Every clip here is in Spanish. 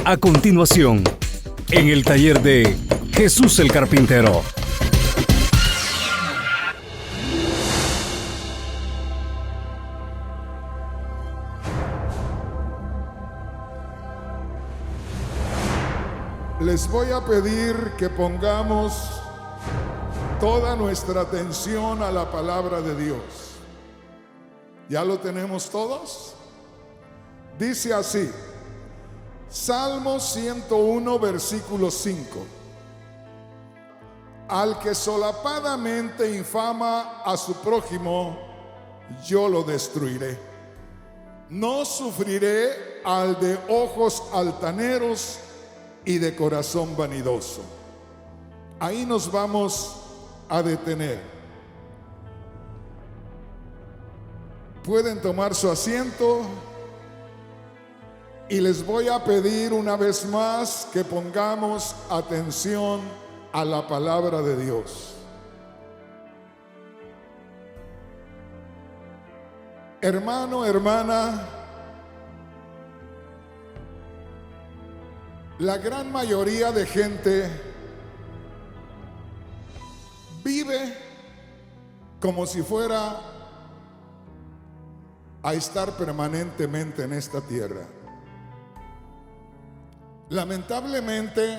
A continuación, en el taller de Jesús el Carpintero. Les voy a pedir que pongamos toda nuestra atención a la palabra de Dios. ¿Ya lo tenemos todos? Dice así, Salmo 101, versículo 5. Al que solapadamente infama a su prójimo, yo lo destruiré. No sufriré al de ojos altaneros y de corazón vanidoso. Ahí nos vamos a detener. Pueden tomar su asiento y les voy a pedir una vez más que pongamos atención a la palabra de Dios. Hermano, hermana, la gran mayoría de gente vive como si fuera a estar permanentemente en esta tierra. Lamentablemente,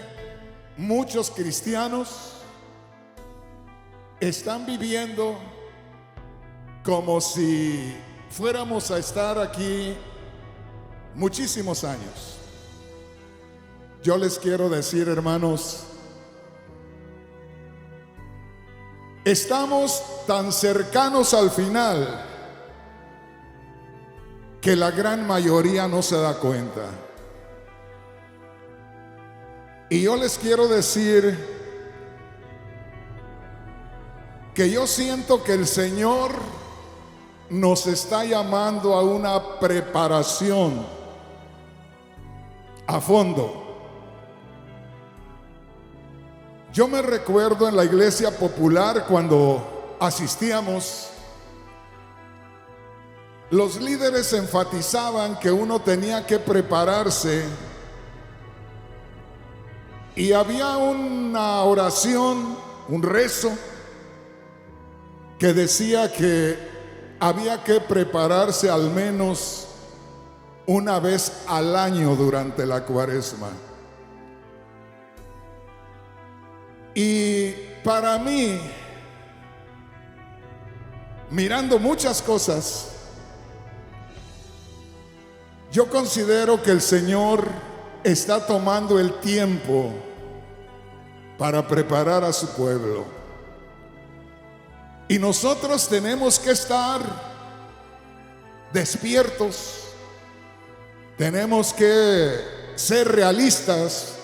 muchos cristianos están viviendo como si fuéramos a estar aquí muchísimos años. Yo les quiero decir, hermanos, estamos tan cercanos al final que la gran mayoría no se da cuenta. Y yo les quiero decir que yo siento que el Señor nos está llamando a una preparación a fondo. Yo me recuerdo en la iglesia popular cuando asistíamos, los líderes enfatizaban que uno tenía que prepararse y había una oración, un rezo que decía que había que prepararse al menos una vez al año durante la Cuaresma. Y para mí, mirando muchas cosas, yo considero que el Señor está tomando el tiempo para preparar a su pueblo. Y nosotros tenemos que estar despiertos, tenemos que ser realistas.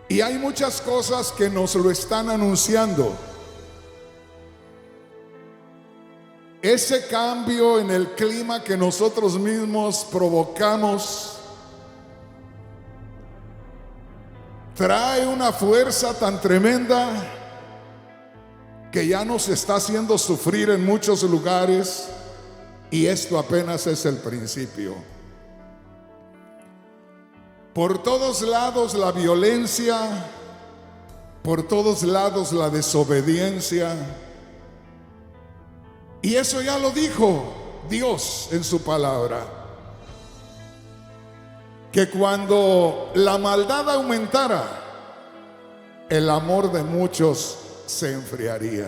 Y hay muchas cosas que nos lo están anunciando. Ese cambio en el clima que nosotros mismos provocamos trae una fuerza tan tremenda que ya nos está haciendo sufrir en muchos lugares, y esto apenas es el principio. Por todos lados la violencia, por todos lados la desobediencia. Y eso ya lo dijo Dios en su palabra, que cuando la maldad aumentara, el amor de muchos se enfriaría.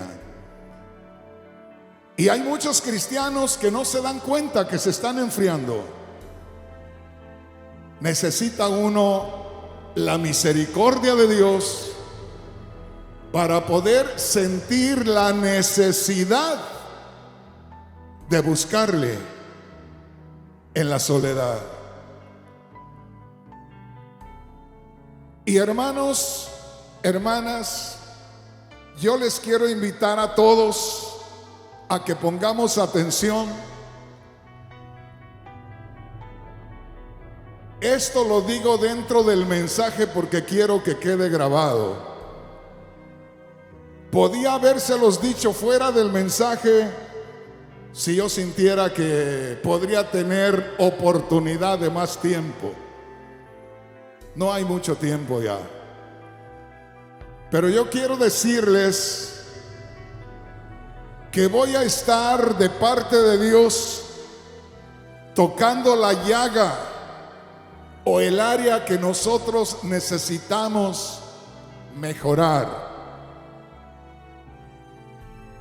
Y hay muchos cristianos que no se dan cuenta que se están enfriando. Necesita uno la misericordia de Dios para poder sentir la necesidad de buscarle en la soledad. Y hermanos, hermanas, yo les quiero invitar a todos a que pongamos atención. Esto lo digo dentro del mensaje porque quiero que quede grabado. Podía habérselos dicho fuera del mensaje, si yo sintiera que podría tener oportunidad de más tiempo. No hay mucho tiempo ya. Pero yo quiero decirles que voy a estar de parte de Dios tocando la llaga o el área que nosotros necesitamos mejorar.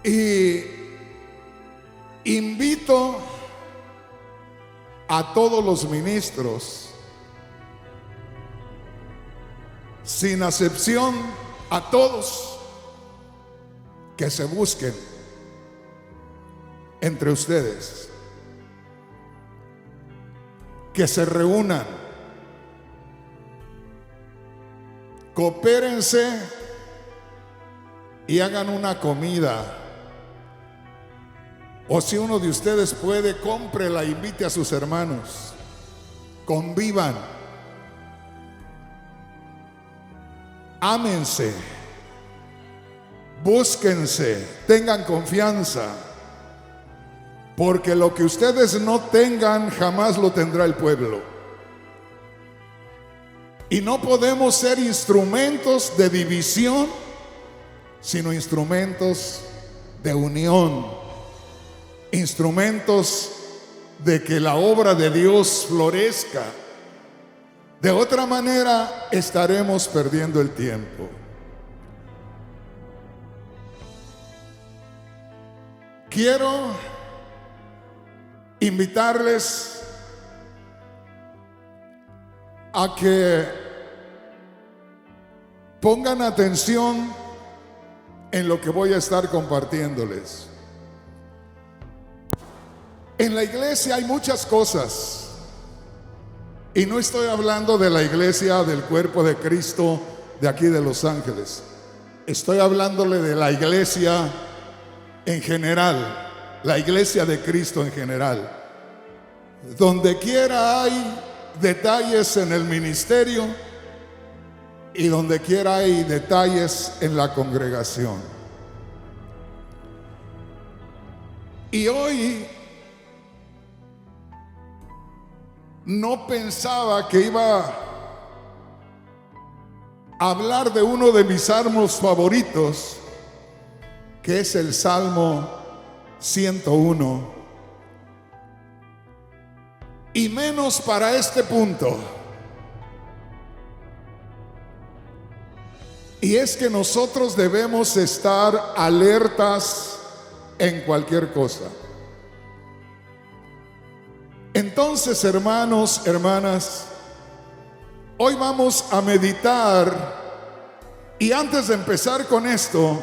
Y invito a todos los ministros, sin acepción, a todos, que se busquen entre ustedes, que se reúnan, coopérense y hagan una comida. O si uno de ustedes puede, cómprela, invite a sus hermanos, convivan, ámense, búsquense, tengan confianza, porque lo que ustedes no tengan jamás lo tendrá el pueblo. Y no podemos ser instrumentos de división, sino instrumentos de unión, instrumentos de que la obra de Dios florezca. De otra manera estaremos perdiendo el tiempo. Quiero invitarles a que pongan atención en lo que voy a estar compartiéndoles. En la iglesia hay muchas cosas, y no estoy hablando de la iglesia del cuerpo de Cristo de aquí de Los Ángeles. Estoy hablándole de la iglesia en general, la iglesia de Cristo en general. Donde quiera hay detalles en el ministerio y donde quiera hay detalles en la congregación. Y hoy no pensaba que iba a hablar de uno de mis salmos favoritos, que es el Salmo 101, y menos para este punto. Y es que nosotros debemos estar alertas en cualquier cosa. Entonces, hermanos, hermanas, hoy vamos a meditar, y antes de empezar con esto,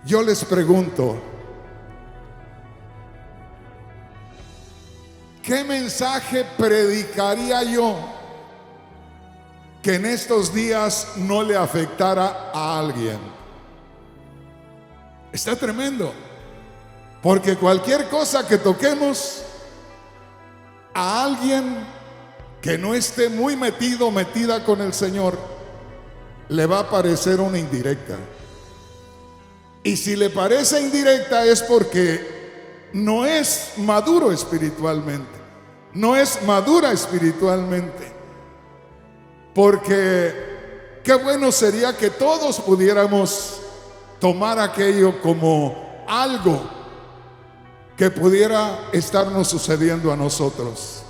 yo les pregunto, ¿qué mensaje predicaría yo que en estos días no le afectara a alguien? Está tremendo. Porque cualquier cosa que toquemos, a alguien que no esté muy metido, metida con el Señor, le va a parecer una indirecta. Y si le parece indirecta es porque no es maduro espiritualmente, no es madura espiritualmente. Porque qué bueno sería que todos pudiéramos tomar aquello como algo que pudiera estarnos sucediendo a nosotros.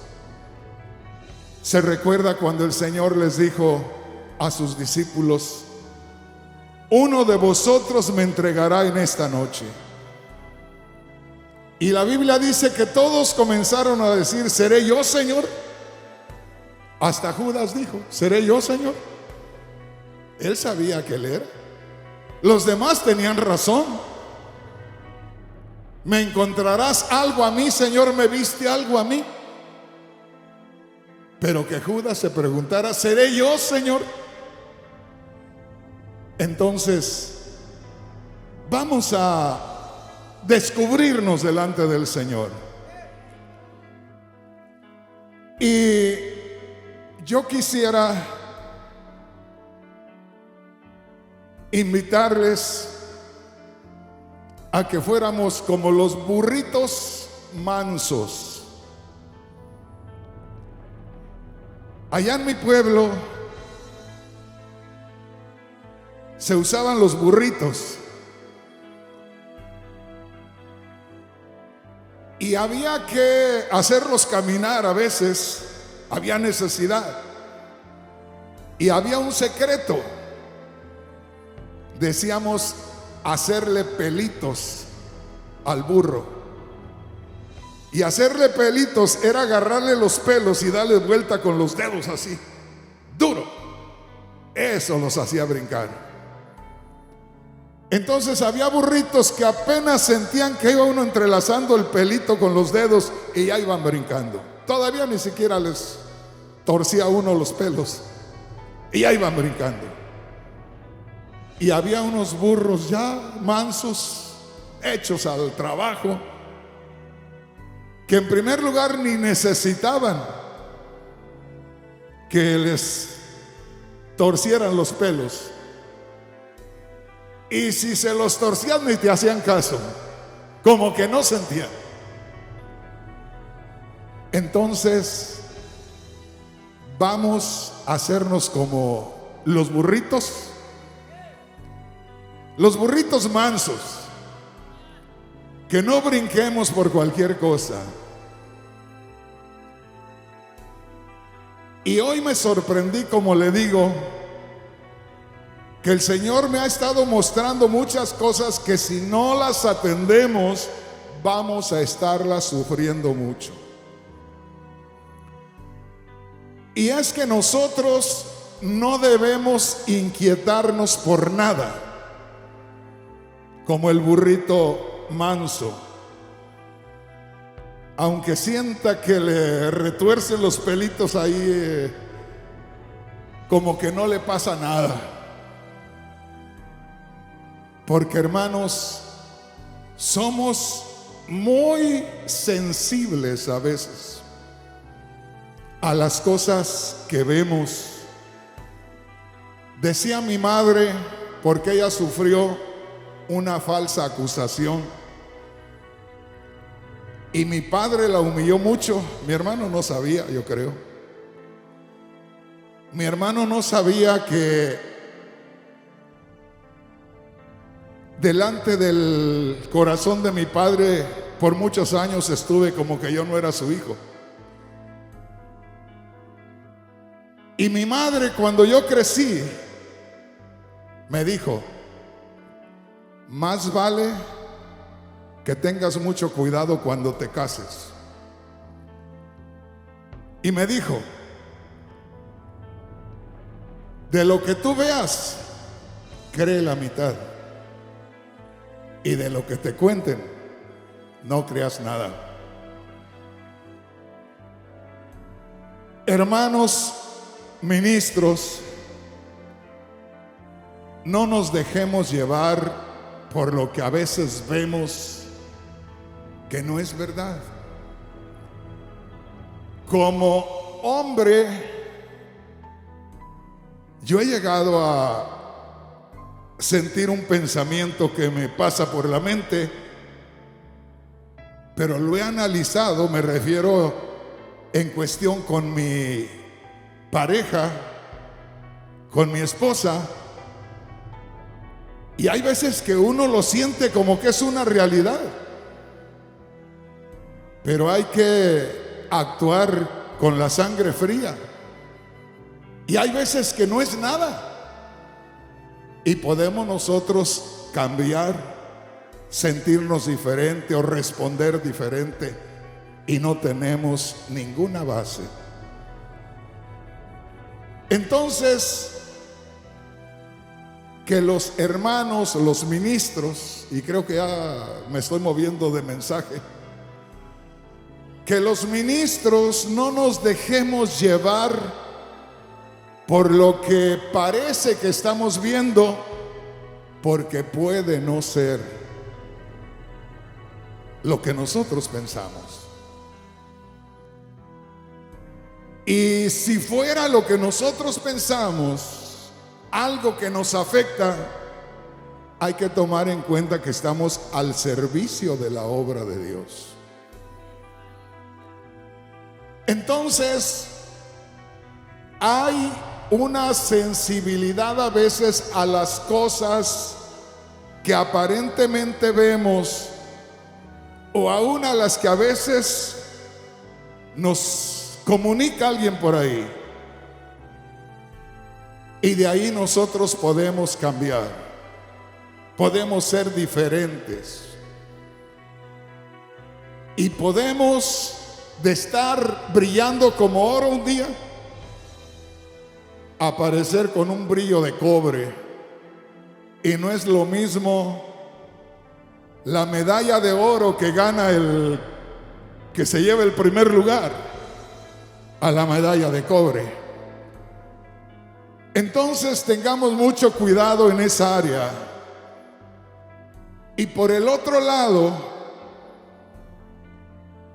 Se recuerda cuando el Señor les dijo a sus discípulos: uno de vosotros me entregará en esta noche. Y la Biblia dice que todos comenzaron a decir: ¿seré yo, Señor? Hasta Judas dijo: ¿seré yo, Señor? Él sabía que él era. Los demás tenían razón. ¿Me encontrarás algo a mí, Señor? ¿Me viste algo a mí? Pero que Judas se preguntara: ¿seré yo, Señor? Entonces, vamos a descubrirnos delante del Señor. Y yo quisiera invitarles a que fuéramos como los burritos mansos. Allá en mi pueblo se usaban los burritos y había que hacerlos caminar. A veces había necesidad y había un secreto. Decíamos hacerle pelitos al burro. Y hacerle pelitos era agarrarle los pelos y darle vuelta con los dedos así, duro. Eso los hacía brincar. Entonces había burritos que apenas sentían que iba uno entrelazando el pelito con los dedos y ya iban brincando. Todavía ni siquiera les torcía uno los pelos y ya iban brincando. Y había unos burros ya mansos, hechos al trabajo, que en primer lugar ni necesitaban que les torcieran los pelos. Y si se los torcían ni te hacían caso, como que no sentían. Entonces vamos a hacernos como los burritos mansos, que no brinquemos por cualquier cosa. Y hoy me sorprendí, como le digo, que el Señor me ha estado mostrando muchas cosas que si no las atendemos vamos a estarlas sufriendo mucho. Y es que nosotros no debemos inquietarnos por nada, como el burrito manso. Aunque sienta que le retuercen los pelitos ahí, como que no le pasa nada. Porque, hermanos, somos muy sensibles a veces a las cosas que vemos. Decía mi madre, porque ella sufrió una falsa acusación y mi padre la humilló mucho. Mi hermano no sabía, yo creo. Mi hermano no sabía que delante del corazón de mi padre por muchos años estuve como que yo no era su hijo. Y mi madre, cuando yo crecí, me dijo: más vale que tengas mucho cuidado cuando te cases. Y me dijo: de lo que tú veas, cree la mitad, y de lo que te cuenten, no creas nada. Hermanos ministros, no nos dejemos llevar por lo que a veces vemos que no es verdad. Como hombre, yo he llegado a sentir un pensamiento que me pasa por la mente, pero lo he analizado, me refiero en cuestión con mi pareja, con mi esposa, y hay veces que uno lo siente como que es una realidad, pero hay que actuar con la sangre fría, y hay veces que no es nada, y podemos nosotros cambiar, sentirnos diferente o responder diferente, y no tenemos ninguna base. Entonces, que los hermanos, los ministros, y creo que ya me estoy moviendo de mensaje, que los ministros no nos dejemos llevar por lo que parece que estamos viendo, porque puede no ser lo que nosotros pensamos. Y si fuera lo que nosotros pensamos, algo que nos afecta, hay que tomar en cuenta que estamos al servicio de la obra de Dios. Entonces, hay una sensibilidad a veces a las cosas que aparentemente vemos, o aún a las que a veces nos comunica alguien por ahí, y de ahí nosotros podemos cambiar, podemos ser diferentes, y podemos, de estar brillando como oro un día, aparecer con un brillo de cobre. Y no es lo mismo la medalla de oro que gana el que se lleva el primer lugar a la medalla de cobre. Entonces tengamos mucho cuidado en esa área. Y por el otro lado,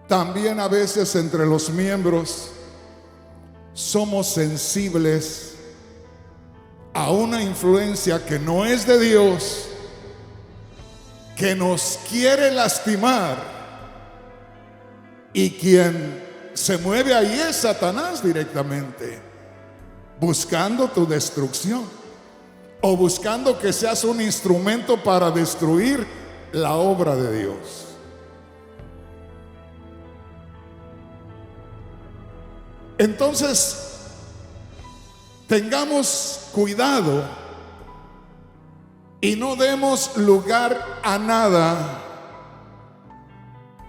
también a veces entre los miembros somos sensibles a una influencia que no es de Dios, que nos quiere lastimar, y quien se mueve ahí es Satanás directamente, buscando tu destrucción, o buscando que seas un instrumento para destruir la obra de Dios. Entonces, tengamos cuidado y no demos lugar a nada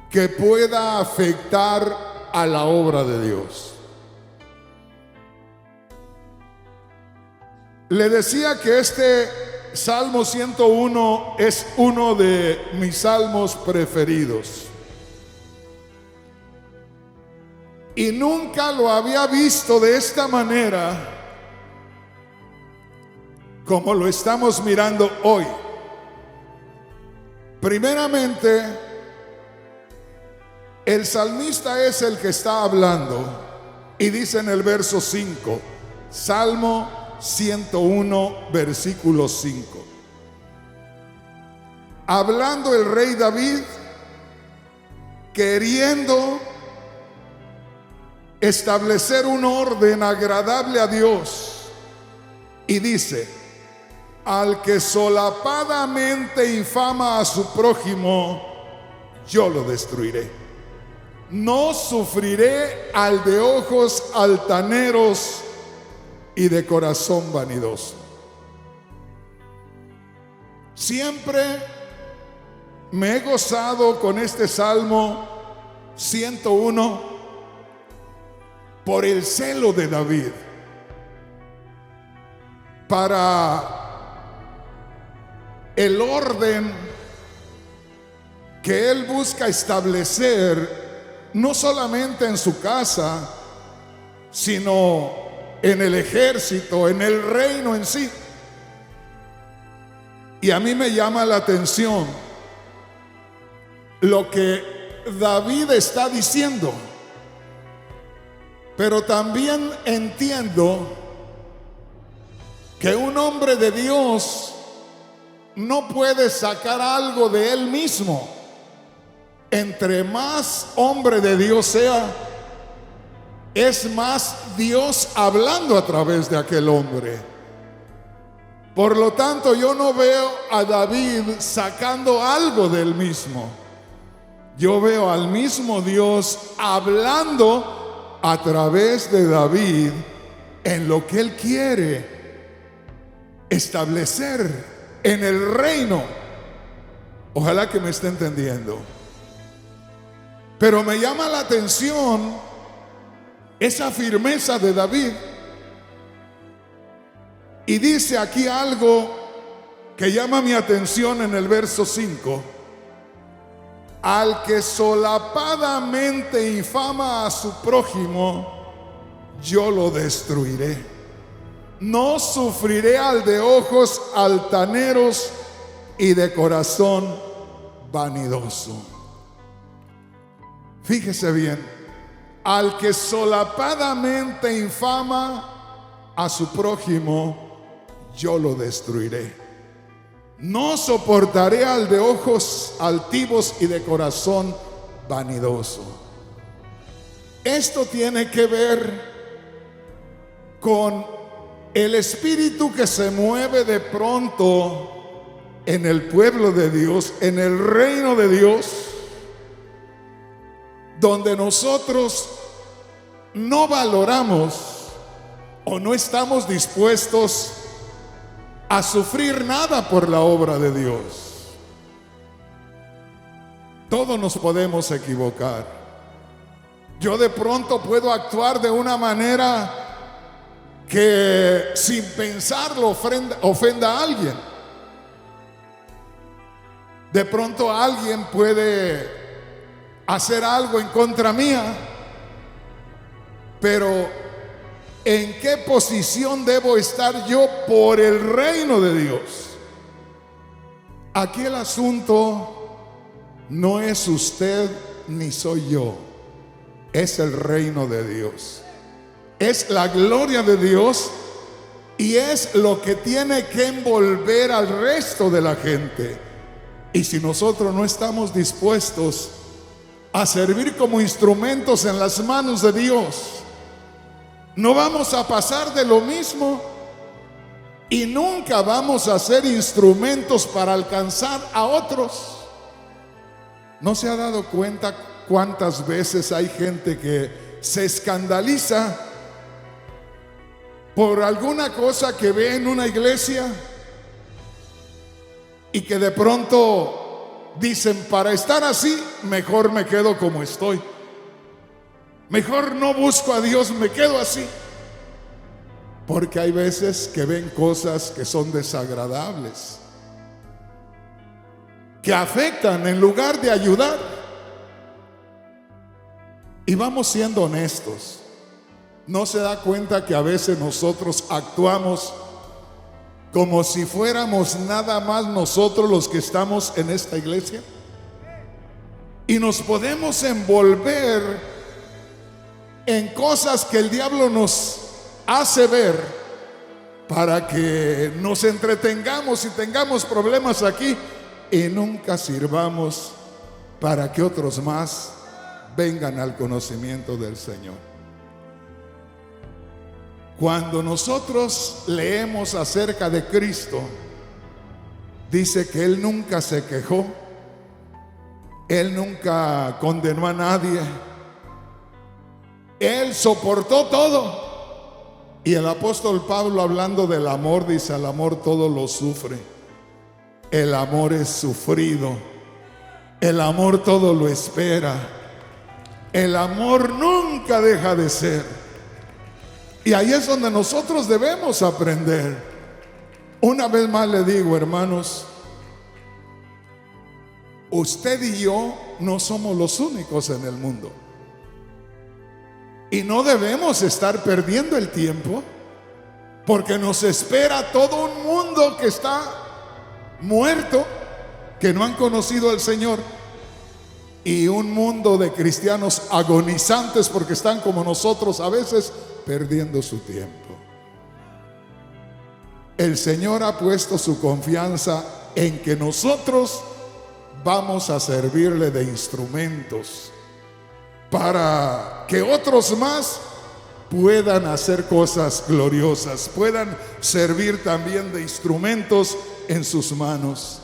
que pueda afectar a la obra de Dios. Le decía que este Salmo 101 es uno de mis salmos preferidos. Y nunca lo había visto de esta manera como lo estamos mirando hoy. Primeramente, el salmista es el que está hablando, y dice en el verso 5, Salmo 101, versículo 5. Hablando el rey David, queriendo establecer un orden agradable a Dios, y dice: al que solapadamente infama a su prójimo, yo lo destruiré. No sufriré al de ojos altaneros y de corazón vanidoso. Siempre me he gozado con este Salmo 101 por el celo de David para el orden que él busca establecer, no solamente en su casa, sino en el ejército, en el reino en sí. Y a mí me llama la atención lo que David está diciendo, pero también entiendo que un hombre de Dios no puede sacar algo de él mismo. Entre más hombre de Dios sea, es más Dios hablando a través de aquel hombre. Por lo tanto, yo no veo a David sacando algo del mismo. Yo veo al mismo Dios hablando a través de David en lo que él quiere establecer en el reino. Ojalá que me esté entendiendo. Pero me llama la atención esa firmeza de David. Y dice aquí algo que llama mi atención en el verso 5. Al que solapadamente infama a su prójimo, yo lo destruiré. No sufriré al de ojos altaneros y de corazón vanidoso. Fíjese bien, al que solapadamente infama a su prójimo, yo lo destruiré. No soportaré al de ojos altivos y de corazón vanidoso. Esto tiene que ver con el espíritu que se mueve de pronto en el pueblo de Dios, en el reino de Dios, donde nosotros no valoramos o no estamos dispuestos a sufrir nada por la obra de Dios. Todos nos podemos equivocar. Yo de pronto puedo actuar de una manera que sin pensarlo ofenda a alguien. De pronto alguien puede hacer algo en contra mía, pero ¿en qué posición debo estar yo por el reino de Dios? Aquí el asunto no es usted ni soy yo, es el reino de Dios, es la gloria de Dios y es lo que tiene que envolver al resto de la gente. Y si nosotros no estamos dispuestos a servir como instrumentos en las manos de Dios, no vamos a pasar de lo mismo y nunca vamos a ser instrumentos para alcanzar a otros. ¿No se ha dado cuenta cuántas veces hay gente que se escandaliza por alguna cosa que ve en una iglesia y que de pronto dicen, para estar así, mejor me quedo como estoy? Mejor no busco a Dios, me quedo así. Porque hay veces que ven cosas que son desagradables, que afectan en lugar de ayudar. Y vamos siendo honestos. ¿No se da cuenta que a veces nosotros actuamos como si fuéramos nada más nosotros los que estamos en esta iglesia? Y nos podemos envolver en cosas que el diablo nos hace ver para que nos entretengamos y tengamos problemas aquí y nunca sirvamos para que otros más vengan al conocimiento del Señor. Cuando nosotros leemos acerca de Cristo, dice que Él nunca se quejó, Él nunca condenó a nadie, Él soportó todo. Y el apóstol Pablo, hablando del amor, dice: el amor todo lo sufre, el amor es sufrido, el amor todo lo espera, el amor nunca deja de ser. Y ahí es donde nosotros debemos aprender. Una vez más le digo, hermanos, usted y yo no somos los únicos en el mundo. Y no debemos estar perdiendo el tiempo, porque nos espera todo un mundo que está muerto, que no han conocido al Señor, y un mundo de cristianos agonizantes porque están como nosotros a veces perdiendo su tiempo. El Señor ha puesto su confianza en que nosotros vamos a servirle de instrumentos para que otros más puedan hacer cosas gloriosas, puedan servir también de instrumentos en sus manos.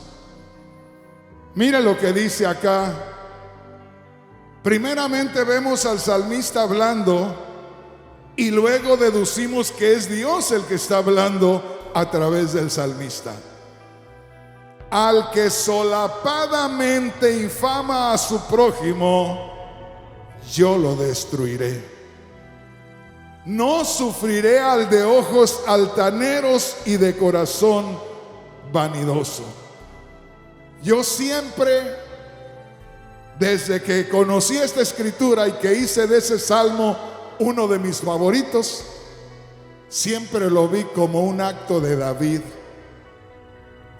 Mira lo que dice acá. Primeramente vemos al salmista hablando y luego deducimos que es Dios el que está hablando a través del salmista. Al que solapadamente infama a su prójimo, yo lo destruiré. No sufriré al de ojos altaneros y de corazón vanidoso. Yo siempre, desde que conocí esta escritura y que hice de ese salmo uno de mis favoritos, siempre lo vi como un acto de David,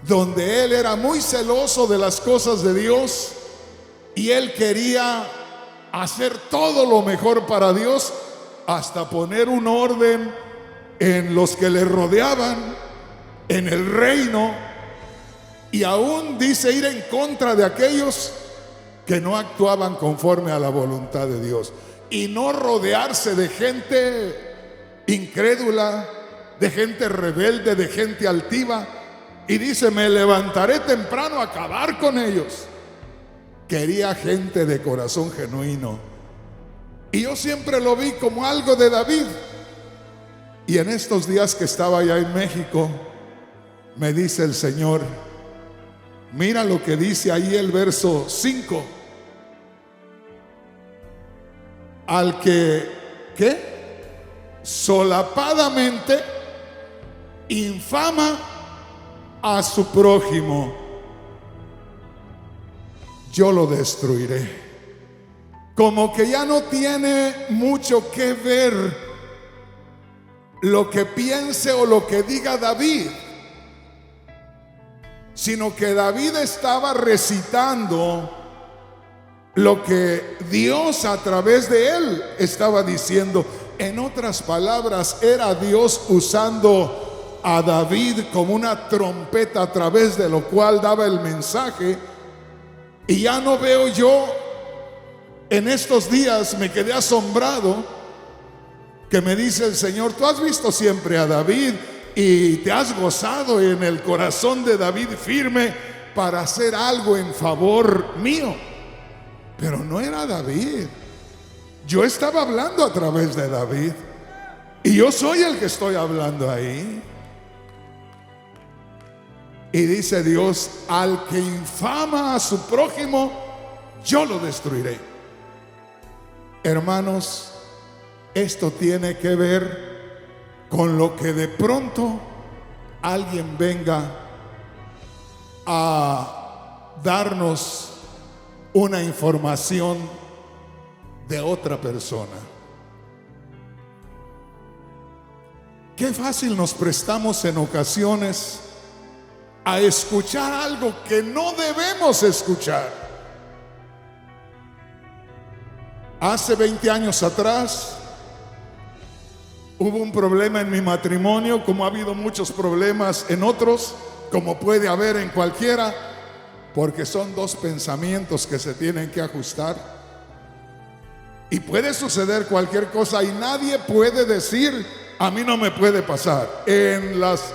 donde él era muy celoso de las cosas de Dios y él quería hacer todo lo mejor para Dios, hasta poner un orden en los que le rodeaban, en el reino, y aún dice ir en contra de aquellos que no actuaban conforme a la voluntad de Dios, y no rodearse de gente incrédula, de gente rebelde, de gente altiva. Y dice, me levantaré temprano a acabar con ellos. Quería gente de corazón genuino, y yo siempre lo vi como algo de David. Y en estos días que estaba allá en México, me dice el Señor, mira lo que dice ahí el verso 5. Al que, ¿qué? Solapadamente infama a su prójimo, yo lo destruiré. Como que ya no tiene mucho que ver lo que piense o lo que diga David, sino que David estaba recitando lo que Dios a través de él estaba diciendo. En otras palabras, era Dios usando a David como una trompeta a través de lo cual daba el mensaje. Y ya no veo yo, en estos días me quedé asombrado, que me dice el Señor, tú has visto siempre a David y te has gozado en el corazón de David firme para hacer algo en favor mío. Pero no era David. Yo estaba hablando a través de David, y yo soy el que estoy hablando ahí. Y dice Dios, al que infama a su prójimo, yo lo destruiré. Hermanos, esto tiene que ver con lo que de pronto alguien venga a darnos una información de otra persona. Qué fácil nos prestamos en ocasiones a escuchar algo que no debemos escuchar. Hace 20 años atrás hubo un problema en mi matrimonio, como ha habido muchos problemas en otros, como puede haber en cualquiera, porque son dos pensamientos que se tienen que ajustar. Y puede suceder cualquier cosa, y nadie puede decir, a mí no me puede pasar. En las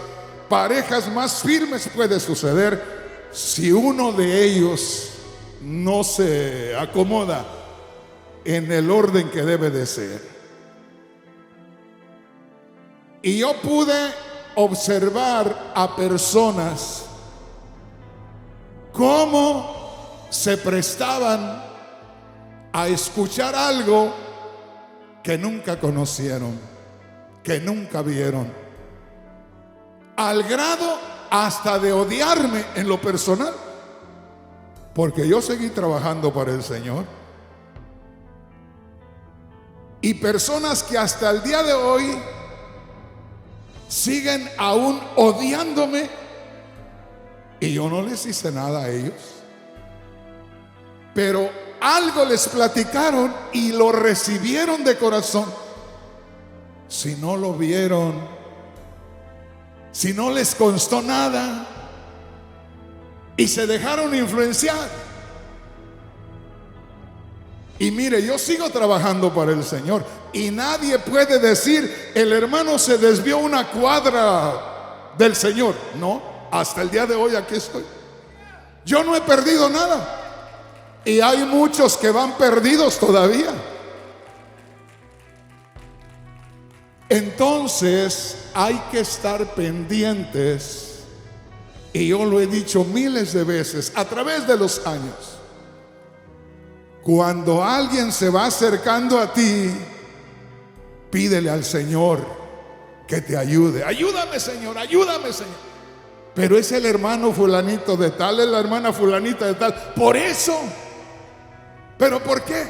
parejas más firmes puede suceder si uno de ellos no se acomoda en el orden que debe de ser. Y yo pude observar a personas cómo se prestaban a escuchar algo que nunca conocieron, que nunca vieron, al grado hasta de odiarme en lo personal, porque yo seguí trabajando para el Señor. Y personas que hasta el día de hoy siguen aún odiándome, y yo no les hice nada a ellos, pero algo les platicaron y lo recibieron de corazón. Si no lo vieron, si no les constó nada y se dejaron influenciar. Y mire, yo sigo trabajando para el Señor, y nadie puede decir, el hermano se desvió una cuadra del Señor. No, hasta el día de hoy aquí estoy. Yo no he perdido nada, y hay muchos que van perdidos todavía. Entonces hay que estar pendientes, y yo lo he dicho miles de veces a través de los años. Cuando alguien se va acercando a ti, pídele al Señor que te ayude. Ayúdame, Señor, ayúdame, Señor. Pero es el hermano fulanito de tal, es la hermana fulanita de tal. Por eso. ¿Pero por qué?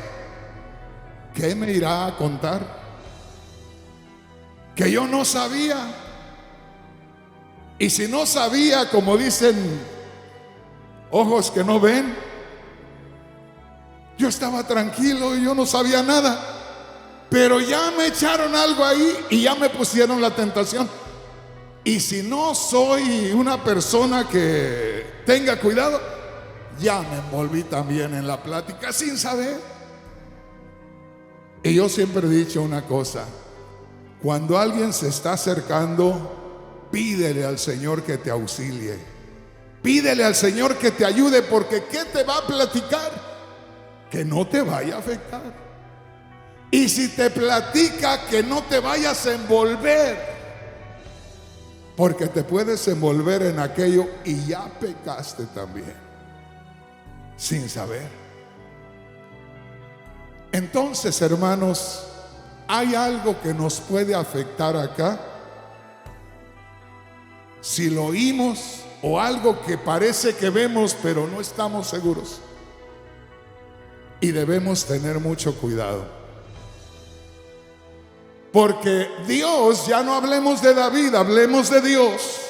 ¿Qué me irá a contar? Que yo no sabía. Y si no sabía, como dicen, ojos que no ven, yo estaba tranquilo y yo no sabía nada. Pero ya me echaron algo ahí y ya me pusieron la tentación. Y si no soy una persona que tenga cuidado, ya me envolví también en la plática sin saber. Y yo siempre he dicho una cosa: cuando alguien se está acercando, pídele al Señor que te auxilie. Pídele al Señor que te ayude, porque ¿qué te va a platicar? Que no te vaya a afectar. Y si te platica, que no te vayas a envolver, porque te puedes envolver en aquello y ya pecaste también, sin saber. Entonces, hermanos, ¿hay algo que nos puede afectar acá? Si lo oímos, o algo que parece que vemos pero no estamos seguros. Y debemos tener mucho cuidado, porque Dios, ya no hablemos de David, hablemos de Dios,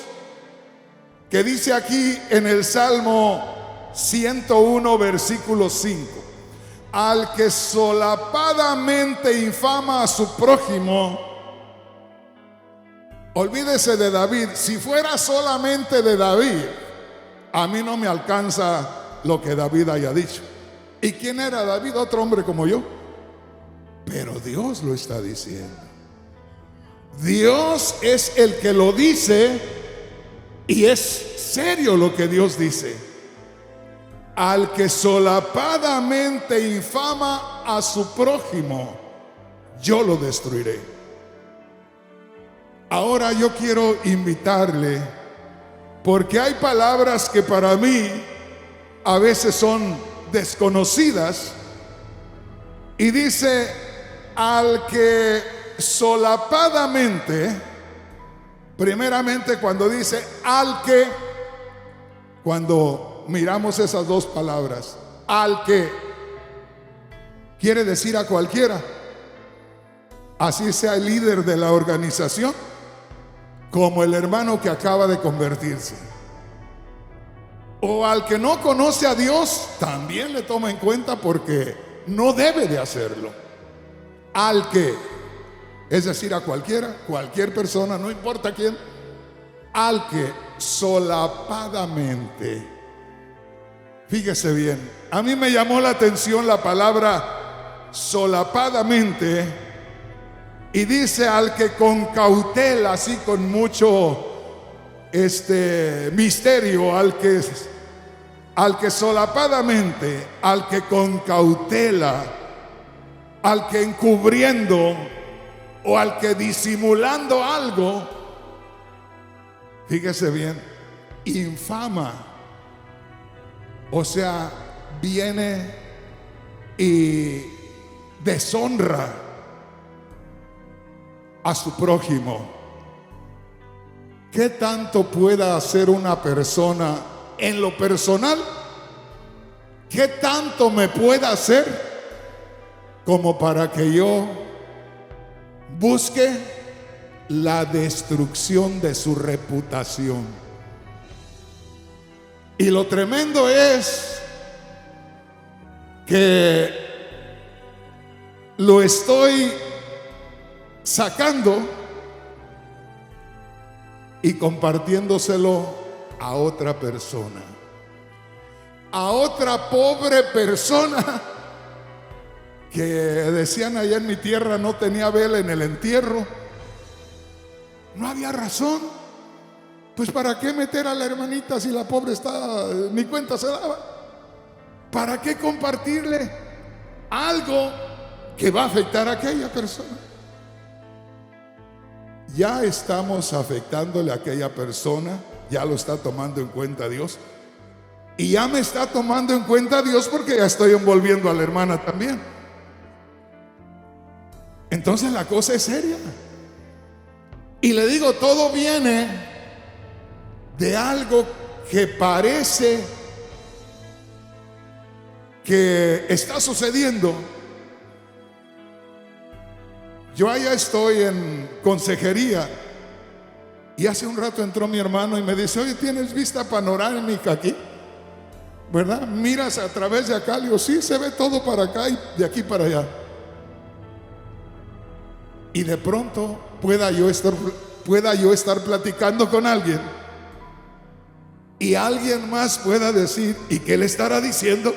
que dice aquí en el Salmo 101 versículo 5: al que solapadamente infama a su prójimo. Olvídese de David. Si fuera solamente de David, a mí no me alcanza lo que David haya dicho. ¿Y quién era David? Otro hombre como yo. Pero Dios lo está diciendo. Dios es el que lo dice, y es serio lo que Dios dice. Al que solapadamente infama a su prójimo, yo lo destruiré. Ahora yo quiero invitarle, porque hay palabras que para mí a veces son desconocidas, y dice: al que solapadamente, primeramente cuando dice al que, cuando miramos esas dos palabras, al que quiere decir a cualquiera, así sea el líder de la organización, como el hermano que acaba de convertirse, o al que no conoce a Dios, también le toma en cuenta, porque no debe de hacerlo. Al que, es decir, a cualquiera, cualquier persona, no importa quién. Al que solapadamente. Fíjese bien, a mí me llamó la atención la palabra solapadamente. Y dice: al que con cautela, así con mucho misterio, al que solapadamente, al que con cautela, al que encubriendo, o al que disimulando algo. Fíjese bien, infama. O sea, viene y deshonra a su prójimo. ¿Qué tanto pueda hacer una persona en lo personal? ¿Qué tanto me pueda hacer como para que yo busque la destrucción de su reputación? Y lo tremendo es que lo estoy sacando y compartiéndoselo a otra persona, a otra pobre persona que decían allá en mi tierra no tenía vela en el entierro. No había razón. Pues ¿para qué meter a la hermanita si la pobre está, ni cuenta se daba? ¿Para qué compartirle algo que va a afectar a aquella persona? Ya estamos afectándole a aquella persona, ya lo está tomando en cuenta Dios, y ya me está tomando en cuenta Dios, porque ya estoy envolviendo a la hermana también. Entonces la cosa es seria. Y le digo, todo viene de algo que parece que está sucediendo. Yo allá estoy en consejería, y hace un rato entró mi hermano y me dice: oye, ¿tienes vista panorámica aquí? ¿Verdad? ¿Miras a través de acá? Le digo, sí, se ve todo para acá y de aquí para allá. Y de pronto pueda yo estar pueda yo estar platicando con alguien y alguien más pueda decir, ¿y qué le estará diciendo?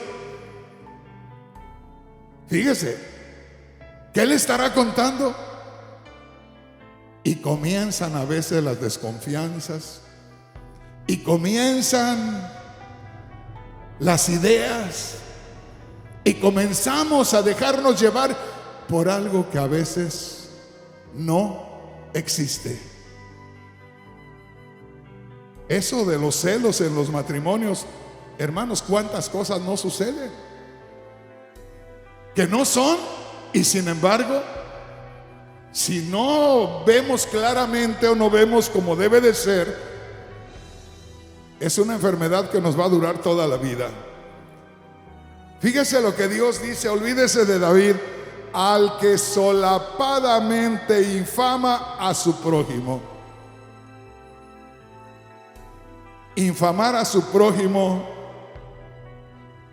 Fíjese, ¿qué le estará contando? Y comienzan a veces las desconfianzas y comienzan las ideas y comenzamos a dejarnos llevar por algo que a veces no existe. Eso de los celos en los matrimonios, hermanos, ¿cuántas cosas no suceden? Que no son, y sin embargo, si no vemos claramente o no vemos como debe de ser, es una enfermedad que nos va a durar toda la vida. Fíjese lo que Dios dice, olvídese de David, al que solapadamente infama a su prójimo. Infamar a su prójimo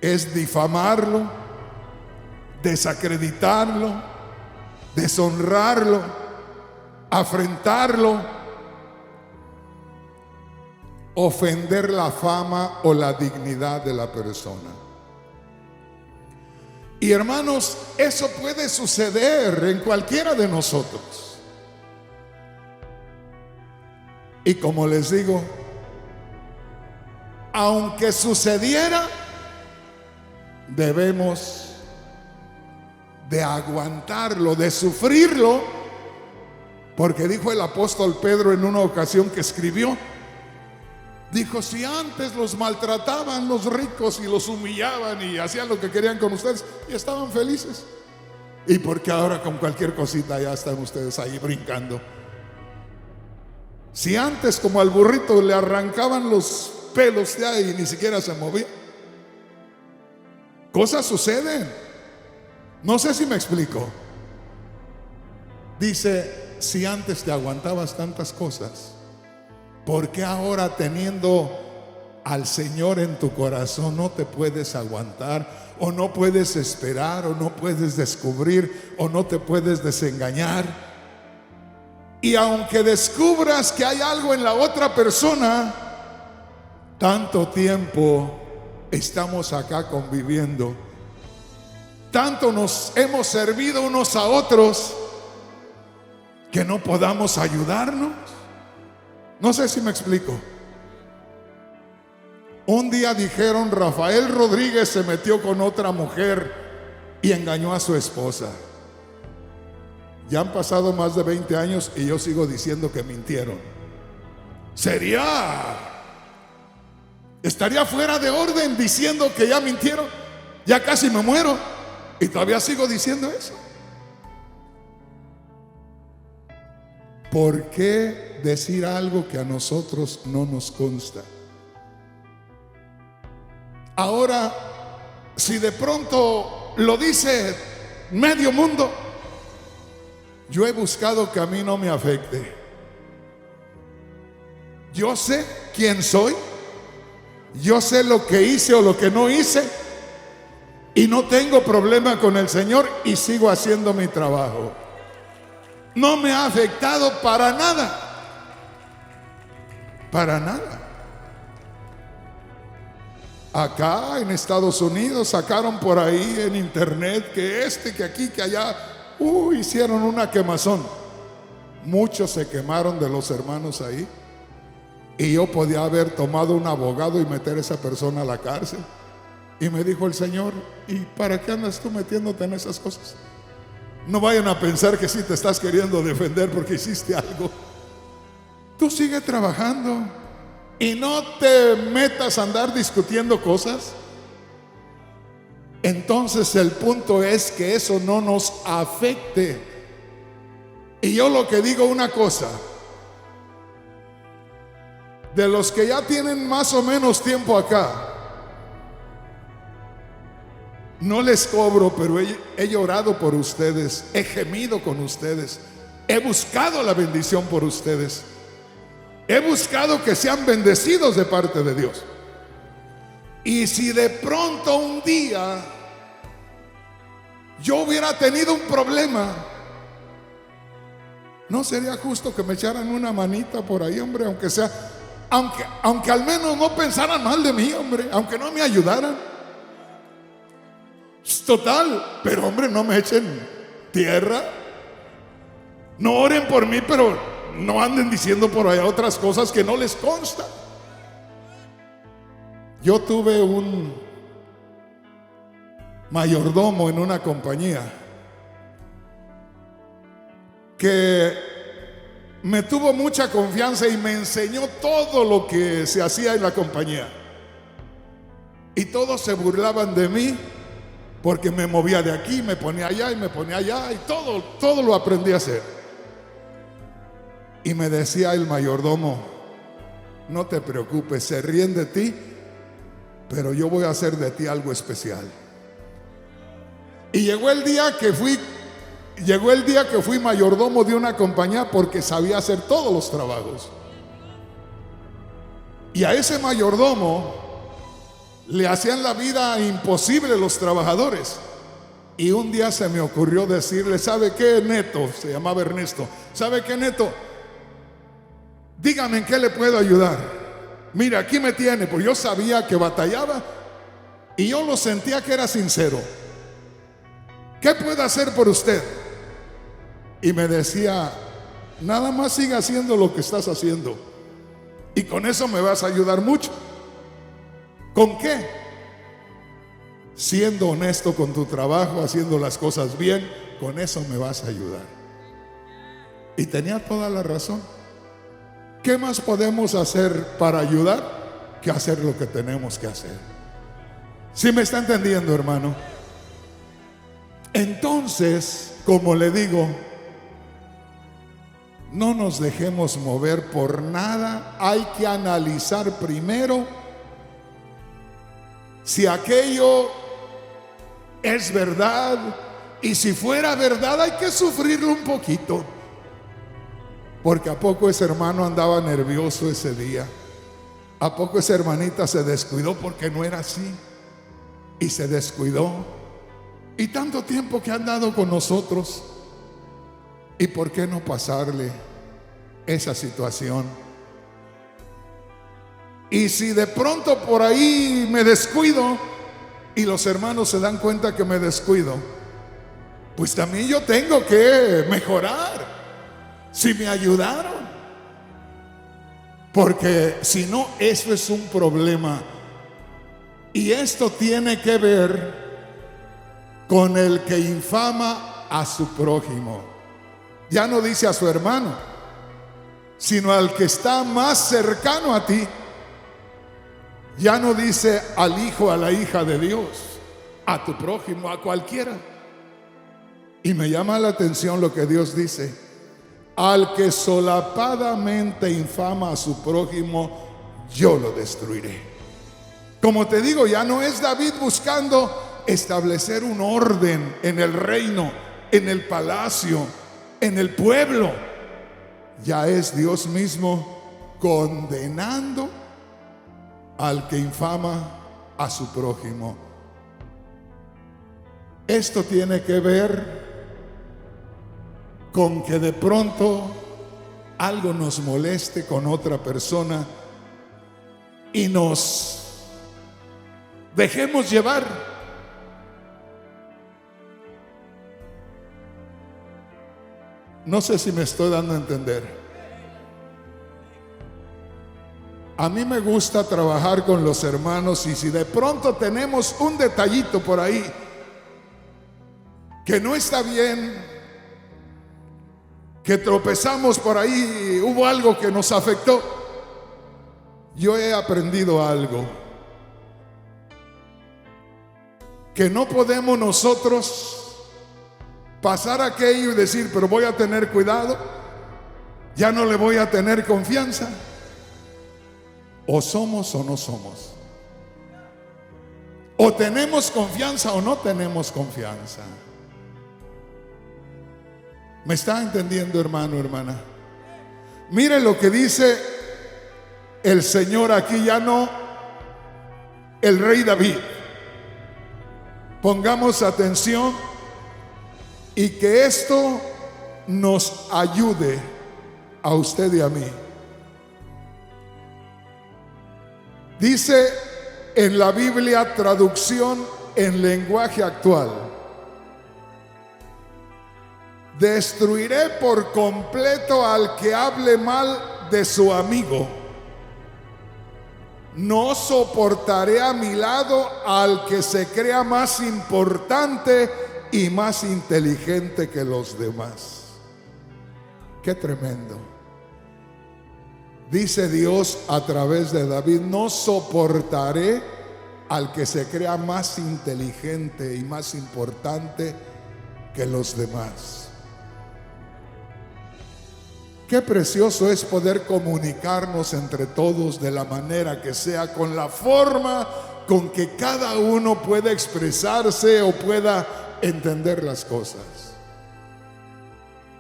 es difamarlo, desacreditarlo, deshonrarlo, afrentarlo, ofender la fama o la dignidad de la persona. Y hermanos, eso puede suceder en cualquiera de nosotros. Y como les digo, aunque sucediera, debemos de aguantarlo, de sufrirlo, porque dijo el apóstol Pedro en una ocasión que escribió, dijo, si antes los maltrataban los ricos y los humillaban y hacían lo que querían con ustedes y estaban felices, ¿y por qué ahora con cualquier cosita ya están ustedes ahí brincando? Si antes como al burrito le arrancaban los pelos ya y ni siquiera se movía. Cosas suceden. No sé si me explico. Dice, si antes te aguantabas tantas cosas, ¿por qué ahora teniendo al Señor en tu corazón no te puedes aguantar, o no puedes esperar, o no puedes descubrir, o no te puedes desengañar? Y aunque descubras que hay algo en la otra persona, tanto tiempo estamos acá conviviendo, tanto nos hemos servido unos a otros, que no podamos ayudarnos. No sé si me explico. Un día dijeron, Rafael Rodríguez se metió con otra mujer y engañó a su esposa. Ya han pasado más de 20 años y yo sigo diciendo que mintieron. Estaría fuera de orden diciendo que ya mintieron. Ya casi me muero y todavía sigo diciendo eso. ¿Por qué decir algo que a nosotros no nos consta? Ahora, si de pronto lo dice medio mundo, yo he buscado que a mí no me afecte. Yo sé quién soy, yo sé lo que hice o lo que no hice, y no tengo problema con el Señor y sigo haciendo mi trabajo. No me ha afectado para nada. Para nada. Acá en Estados Unidos sacaron por ahí en internet que que aquí, que allá, hicieron una quemazón. Muchos se quemaron de los hermanos ahí. Y yo podía haber tomado un abogado y meter a esa persona a la cárcel. Y me dijo el Señor, ¿y para qué andas tú metiéndote en esas cosas? No vayan a pensar que sí te estás queriendo defender porque hiciste algo. Tú sigue trabajando y no te metas a andar discutiendo cosas. Entonces el punto es que eso no nos afecte. Y yo lo que digo una cosa, de los que ya tienen más o menos tiempo acá, no les cobro, pero he llorado por ustedes, he gemido con ustedes, he buscado la bendición por ustedes, he buscado que sean bendecidos de parte de Dios. Y si de pronto un día yo hubiera tenido un problema, ¿No sería justo que me echaran una manita por ahí, hombre? Aunque sea, aunque al menos no pensaran mal de mí, hombre, aunque no me ayudaran. Total, pero hombre, no me echen tierra. No oren por mí, pero no anden diciendo por allá otras cosas que no les consta. Yo tuve un mayordomo en una compañía que me tuvo mucha confianza y me enseñó todo lo que se hacía en la compañía. Y todos se burlaban de mí porque me movía de aquí, me ponía allá y me ponía allá, y todo lo aprendí a hacer. Y me decía el mayordomo: no te preocupes, se ríen de ti, pero yo voy a hacer de ti algo especial. Y llegó el día que fui mayordomo de una compañía porque sabía hacer todos los trabajos. Y a ese mayordomo le hacían la vida imposible los trabajadores. Y un día se me ocurrió decirle: ¿sabe qué, Neto? Se llamaba Ernesto. ¿Sabe qué, Neto? Dígame en qué le puedo ayudar. Mira, aquí me tiene. Pues yo sabía que batallaba y yo lo sentía que era sincero. ¿Qué puedo hacer por usted? Y me decía: nada más siga haciendo lo que estás haciendo y con eso me vas a ayudar mucho. ¿Con qué? Siendo honesto con tu trabajo, haciendo las cosas bien, con eso me vas a ayudar. Y tenía toda la razón. ¿Qué más podemos hacer para ayudar que hacer lo que tenemos que hacer? ¿Sí me está entendiendo, hermano? Entonces, como le digo, no nos dejemos mover por nada. Hay que analizar primero si aquello es verdad, y si fuera verdad hay que sufrirlo un poquito, porque a poco ese hermano andaba nervioso ese día, a poco esa hermanita se descuidó porque no era así, y se descuidó. Y tanto tiempo que han dado con nosotros, ¿y por qué no pasarle esa situación? Y si de pronto por ahí me descuido y los hermanos se dan cuenta que me descuido, pues también yo tengo que mejorar. Si me ayudaron, porque si no, eso es un problema. Y esto tiene que ver con el que infama a su prójimo. Ya no dice a su hermano, sino al que está más cercano a ti. Ya no dice al hijo, a la hija de Dios, a tu prójimo, a cualquiera. Y me llama la atención lo que Dios dice: al que solapadamente infama a su prójimo, yo lo destruiré. Como te digo, ya no es David buscando establecer un orden en el reino, en el palacio, en el pueblo. Ya es Dios mismo condenando al que infama a su prójimo. Esto tiene que ver con que de pronto algo nos moleste con otra persona y nos dejemos llevar. No sé si me estoy dando a entender. A mí me gusta trabajar con los hermanos, y si de pronto tenemos un detallito por ahí que no está bien, que tropezamos por ahí, hubo algo que nos afectó, yo he aprendido algo: que no podemos nosotros pasar aquello y decir, pero voy a tener cuidado, ya no le voy a tener confianza. O somos o no somos. O tenemos confianza o no tenemos confianza. ¿Me está entendiendo, hermano, hermana? Mire lo que dice el Señor aquí, ya no el rey David. Pongamos atención y que esto nos ayude a usted y a mí. Dice en la Biblia, traducción en lenguaje actual: destruiré por completo al que hable mal de su amigo. No soportaré a mi lado al que se crea más importante y más inteligente que los demás. Qué tremendo. Dice Dios a través de David: no soportaré al que se crea más inteligente y más importante que los demás. Qué precioso es poder comunicarnos entre todos de la manera que sea, con la forma con que cada uno pueda expresarse o pueda entender las cosas.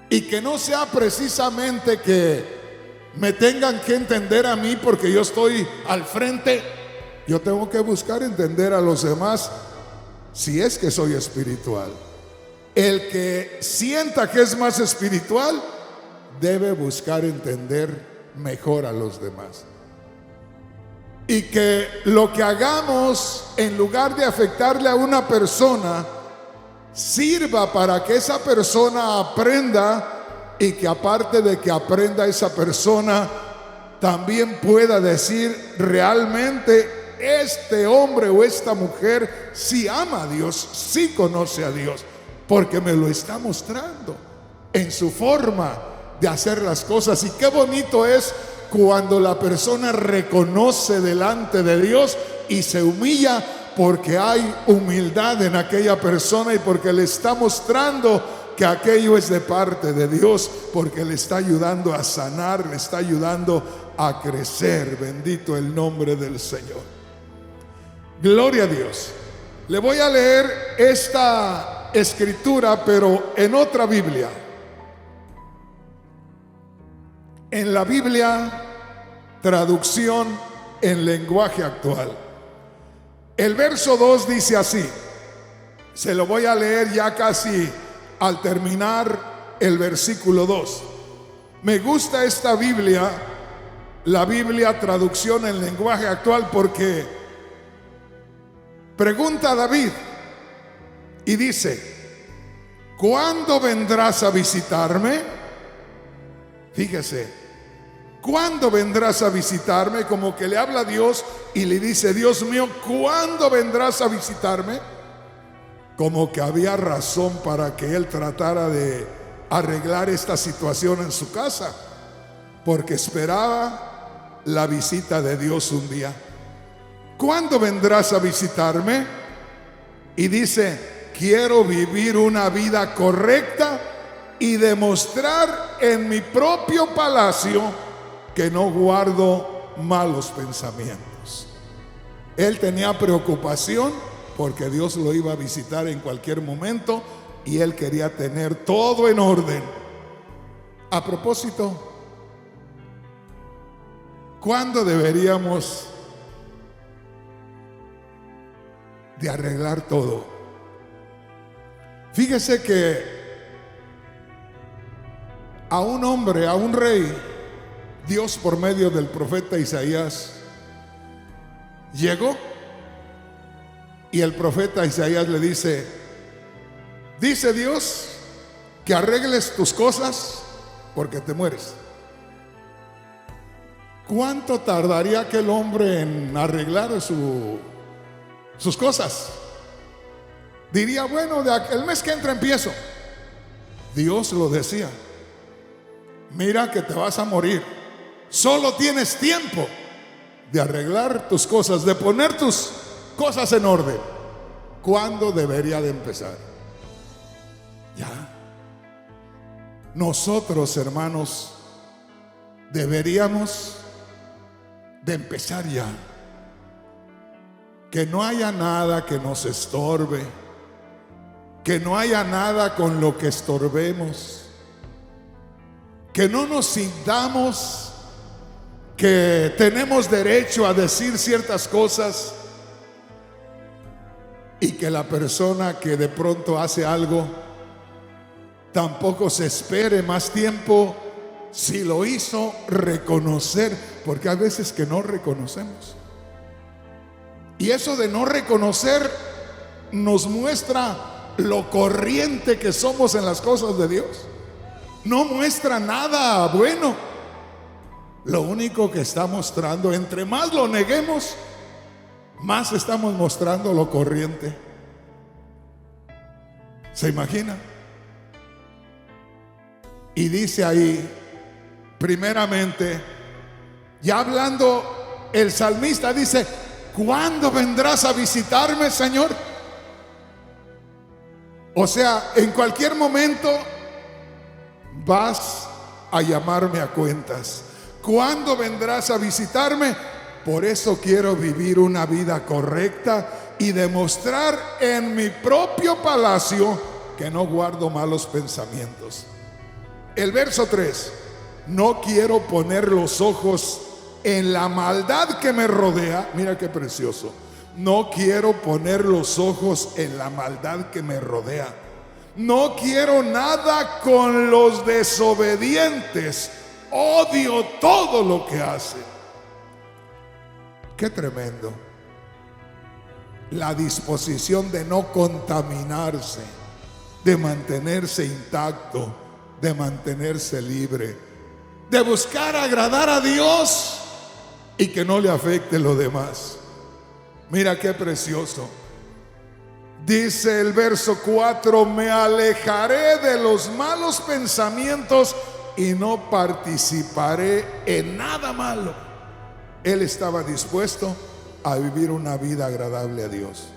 Y que no sea precisamente que me tengan que entender a mí porque yo estoy al frente. Yo tengo que buscar entender a los demás si es que soy espiritual. El que sienta que es más espiritual debe buscar entender mejor a los demás. Y que lo que hagamos, en lugar de afectarle a una persona, sirva para que esa persona aprenda, y que aparte de que aprenda esa persona, también pueda decir: realmente este hombre o esta mujer sí ama a Dios, sí conoce a Dios, porque me lo está mostrando en su forma de hacer las cosas. Y qué bonito es cuando la persona reconoce delante de Dios y se humilla, porque hay humildad en aquella persona y porque le está mostrando que aquello es de parte de Dios, porque le está ayudando a sanar, le está ayudando a crecer. Bendito el nombre del Señor. Gloria a Dios. Le voy a leer esta escritura, pero en otra Biblia. En la Biblia, traducción en lenguaje actual. El verso 2 dice así. Se lo voy a leer ya casi al terminar el versículo 2. Me gusta esta Biblia, la Biblia traducción en lenguaje actual, porque pregunta a David y dice: ¿cuándo vendrás a visitarme? Fíjese, ¿cuándo vendrás a visitarme? Como que le habla a Dios y le dice: Dios mío, ¿cuándo vendrás a visitarme? Como que había razón para que él tratara de arreglar esta situación en su casa, porque esperaba la visita de Dios un día. ¿Cuándo vendrás a visitarme? Y dice: quiero vivir una vida correcta y demostrar en mi propio palacio que no guardo malos pensamientos. Él tenía preocupación porque Dios lo iba a visitar en cualquier momento y él quería tener todo en orden. A propósito, ¿cuándo deberíamos de arreglar todo? Fíjese que a un hombre, a un rey, Dios por medio del profeta Isaías llegó, y el profeta Isaías le dice: dice Dios que arregles tus cosas porque te mueres. ¿Cuánto tardaría aquel hombre en arreglar sus cosas? Diría: bueno, el mes que entra empiezo. Dios lo decía: mira que te vas a morir, solo tienes tiempo de arreglar tus cosas, de poner tus cosas en orden. ¿Cuándo debería de empezar? Ya. Nosotros, hermanos, deberíamos de empezar ya. Que no haya nada que nos estorbe, que no haya nada con lo que estorbemos, que no nos sintamos que tenemos derecho a decir ciertas cosas y que la persona que de pronto hace algo tampoco se espere más tiempo. Si lo hizo, reconocer, porque hay veces que no reconocemos. Y eso de no reconocer nos muestra lo corriente que somos en las cosas de Dios. No muestra nada bueno. Lo único que está mostrando, entre más lo neguemos, más estamos mostrando lo corriente. ¿Se imagina? Y dice ahí, primeramente, ya hablando, el salmista dice: ¿cuándo vendrás a visitarme, Señor? O sea, en cualquier momento vas a llamarme a cuentas. ¿Cuándo vendrás a visitarme? Por eso quiero vivir una vida correcta y demostrar en mi propio palacio que no guardo malos pensamientos. El verso 3: no quiero poner los ojos en la maldad que me rodea. Mira qué precioso. No quiero poner los ojos en la maldad que me rodea. No quiero nada con los desobedientes. Odio todo lo que hacen. Qué tremendo. La disposición de no contaminarse, de mantenerse intacto, de mantenerse libre, de buscar agradar a Dios y que no le afecte lo demás. Mira qué precioso. Dice el verso 4: me alejaré de los malos pensamientos y no participaré en nada malo. Él estaba dispuesto a vivir una vida agradable a Dios.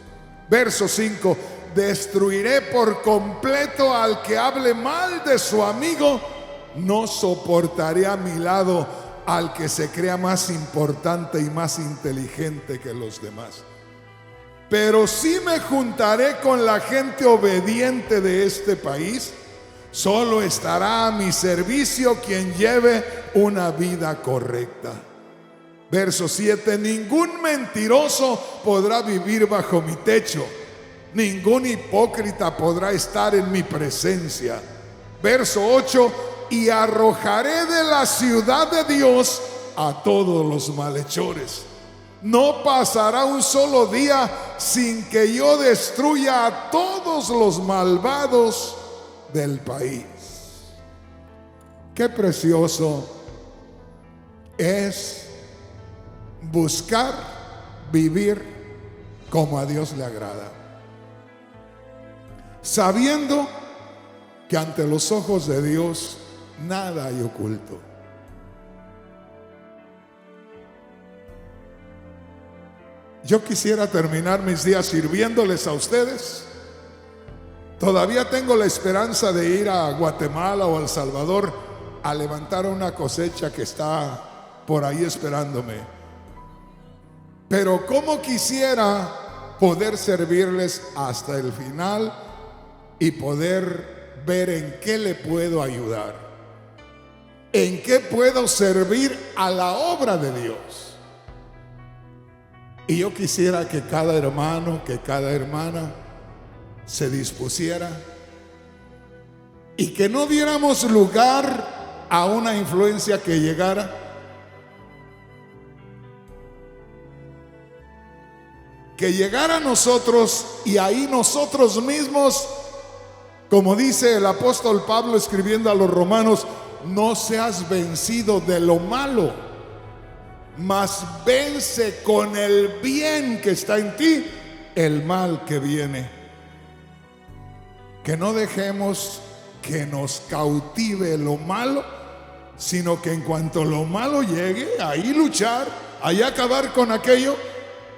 Verso 5: destruiré por completo al que hable mal de su amigo. No soportaré a mi lado al que se crea más importante y más inteligente que los demás. Pero sí me juntaré con la gente obediente de este país. Solo estará a mi servicio quien lleve una vida correcta. Verso 7: ningún mentiroso podrá vivir bajo mi techo. Ningún hipócrita podrá estar en mi presencia. Verso 8: y arrojaré de la ciudad de Dios a todos los malhechores. No pasará un solo día sin que yo destruya a todos los malvados del país. Qué precioso es buscar vivir como a Dios le agrada, sabiendo que ante los ojos de Dios nada hay oculto. Yo quisiera terminar mis días sirviéndoles a ustedes. Todavía tengo la esperanza de ir a Guatemala o a El Salvador a levantar una cosecha que está por ahí esperándome. Pero cómo quisiera poder servirles hasta el final y poder ver en qué le puedo ayudar, en qué puedo servir a la obra de Dios. Y yo quisiera que cada hermano, que cada hermana se dispusiera y que no diéramos lugar a una influencia que llegara, que llegara a nosotros y ahí nosotros mismos, como dice el apóstol Pablo escribiendo a los romanos: no seas vencido de lo malo, mas vence con el bien que está en ti el mal que viene. Que no dejemos que nos cautive lo malo, sino que en cuanto lo malo llegue, ahí luchar, ahí acabar con aquello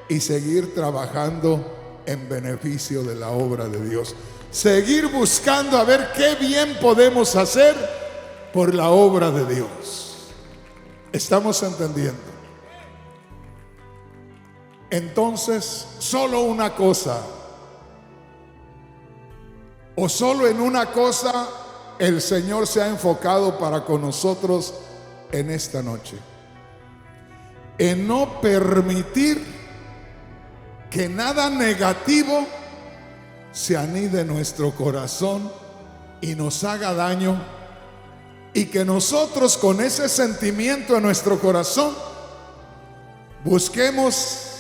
y seguir trabajando en beneficio de la obra de Dios. Seguir buscando a ver qué bien podemos hacer por la obra de Dios. ¿Estamos entendiendo? Entonces, solo una cosa, o solo en una cosa, el Señor se ha enfocado para con nosotros en esta noche: en no permitir que nada negativo se anide en nuestro corazón y nos haga daño, y que nosotros con ese sentimiento en nuestro corazón busquemos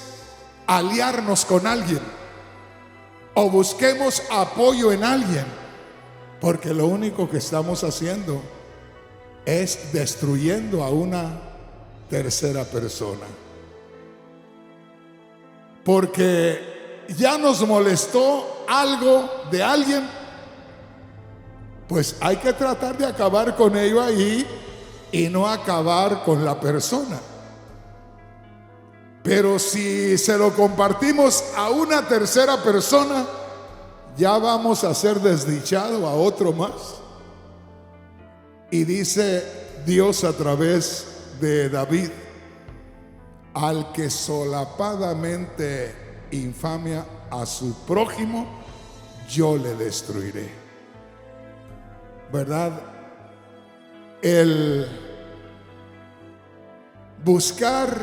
aliarnos con alguien o busquemos apoyo en alguien, porque lo único que estamos haciendo es destruyendo a una tercera persona. Porque ya nos molestó algo de alguien, pues hay que tratar de acabar con ello ahí y no acabar con la persona. Pero si se lo compartimos a una tercera persona, ya vamos a hacer desdichado a otro más. Y dice Dios a través de David: al que solapadamente infamia a su prójimo, yo le destruiré. ¿Verdad? El buscar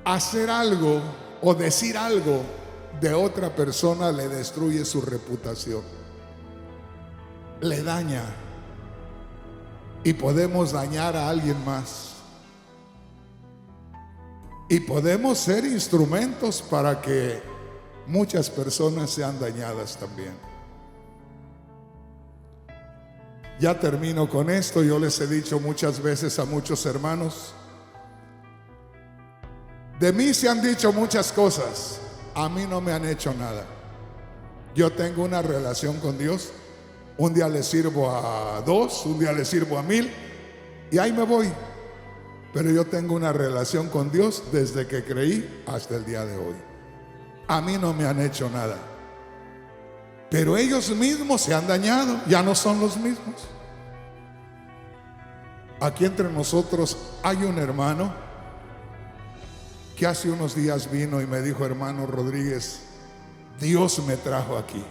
hacer algo o decir algo de otra persona le destruye su reputación, le daña, y podemos dañar a alguien más, y podemos ser instrumentos para que muchas personas sean dañadas también. Ya termino con esto. Yo les he dicho muchas veces a muchos hermanos, de mí se han dicho muchas cosas, a mí no me han hecho nada. Yo tengo una relación con Dios. Un día le sirvo a 2, un día le sirvo a 1000 y ahí me voy. Pero yo tengo una relación con Dios desde que creí hasta el día de hoy. A mí no me han hecho nada, pero ellos mismos se han dañado, ya no son los mismos. Aquí entre nosotros hay un hermano que hace unos días vino y me dijo: hermano Rodríguez, Dios me trajo aquí.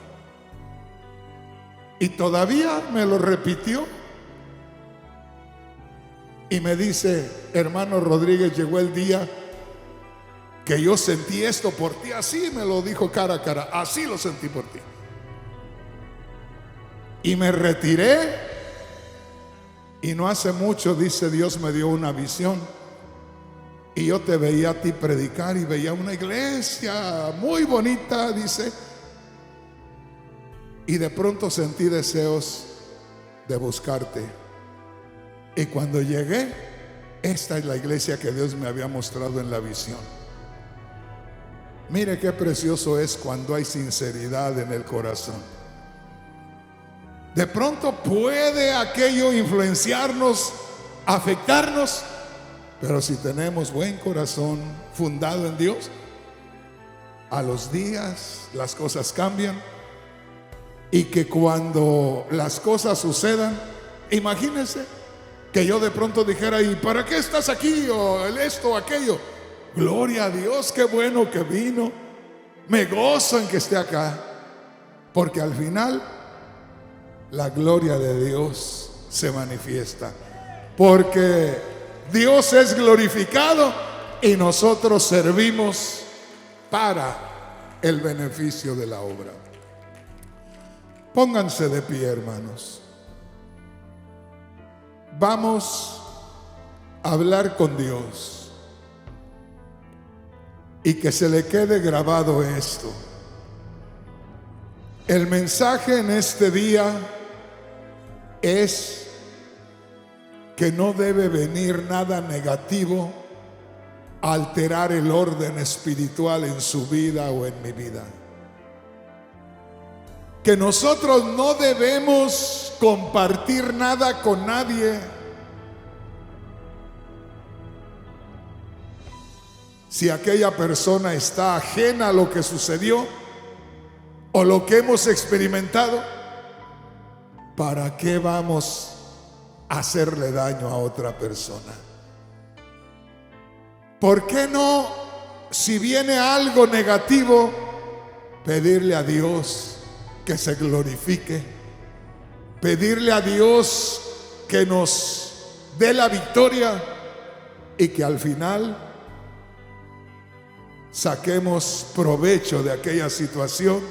Y todavía me lo repitió. Y me dice: hermano Rodríguez, llegó el día que yo sentí esto por ti. Así me lo dijo cara a cara, así lo sentí por ti. Y me retiré. Y no hace mucho, dice, Dios me dio una visión. Y yo te veía a ti predicar y veía una iglesia muy bonita, dice. Y de pronto sentí deseos de buscarte. Y cuando llegué, esta es la iglesia que Dios me había mostrado en la visión. Mire qué precioso es cuando hay sinceridad en el corazón. De pronto puede aquello influenciarnos, afectarnos, pero si tenemos buen corazón fundado en Dios, a los días las cosas cambian. Y que cuando las cosas sucedan, imagínense que yo de pronto dijera: ¿y para qué estás aquí? O esto o aquello. Gloria a Dios, qué bueno que vino. Me gozo en que esté acá, porque al final la gloria de Dios se manifiesta, porque Dios es glorificado y nosotros servimos para el beneficio de la obra. Pónganse de pie, hermanos. Vamos a hablar con Dios y que se le quede grabado esto. El mensaje en este día es que no debe venir nada negativo a alterar el orden espiritual en su vida o en mi vida. Que nosotros no debemos compartir nada con nadie si aquella persona está ajena a lo que sucedió o lo que hemos experimentado. ¿Para qué vamos a hacerle daño a otra persona? ¿Por qué no, si viene algo negativo, pedirle a Dios que se glorifique, pedirle a Dios que nos dé la victoria y que al final saquemos provecho de aquella situación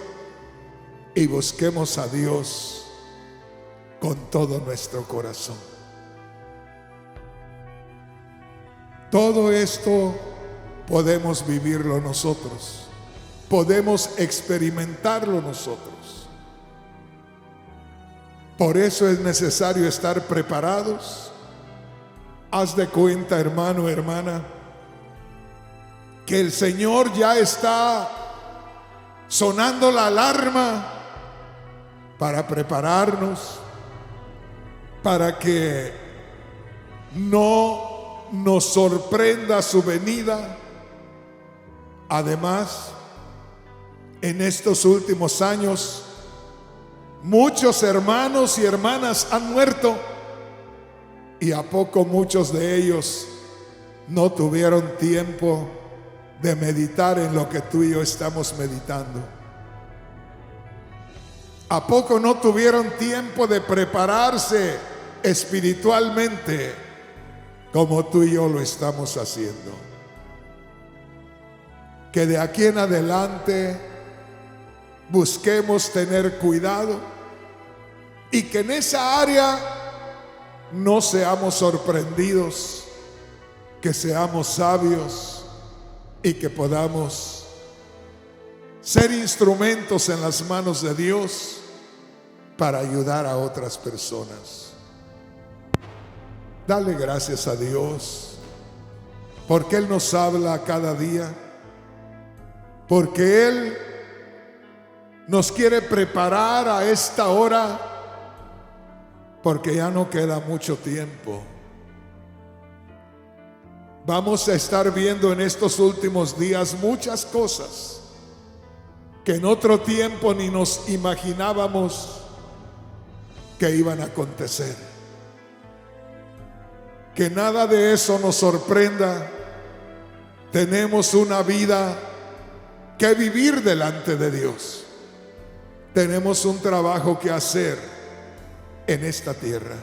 y busquemos a Dios con todo nuestro corazón. Todo esto podemos vivirlo nosotros, podemos experimentarlo nosotros. Por eso es necesario estar preparados. Haz de cuenta, hermano, hermana, que el Señor ya está sonando la alarma para prepararnos, para que no nos sorprenda su venida. Además, en estos últimos años, muchos hermanos y hermanas han muerto, y a poco muchos de ellos no tuvieron tiempo de meditar en lo que tú y yo estamos meditando. ¿A poco no tuvieron tiempo de prepararse espiritualmente como tú y yo lo estamos haciendo? Que de aquí en adelante busquemos tener cuidado y que en esa área no seamos sorprendidos, que seamos sabios y que podamos ser instrumentos en las manos de Dios para ayudar a otras personas. Dale gracias a Dios porque Él nos habla cada día, porque Él nos quiere preparar a esta hora, porque ya no queda mucho tiempo. Vamos a estar viendo en estos últimos días muchas cosas que en otro tiempo ni nos imaginábamos que iban a acontecer. Que nada de eso nos sorprenda. Tenemos una vida que vivir delante de Dios. Tenemos un trabajo que hacer en esta tierra.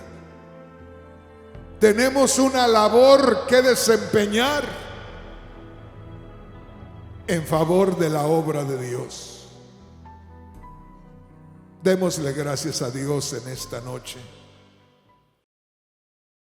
Tenemos una labor que desempeñar en favor de la obra de Dios. Démosle gracias a Dios en esta noche.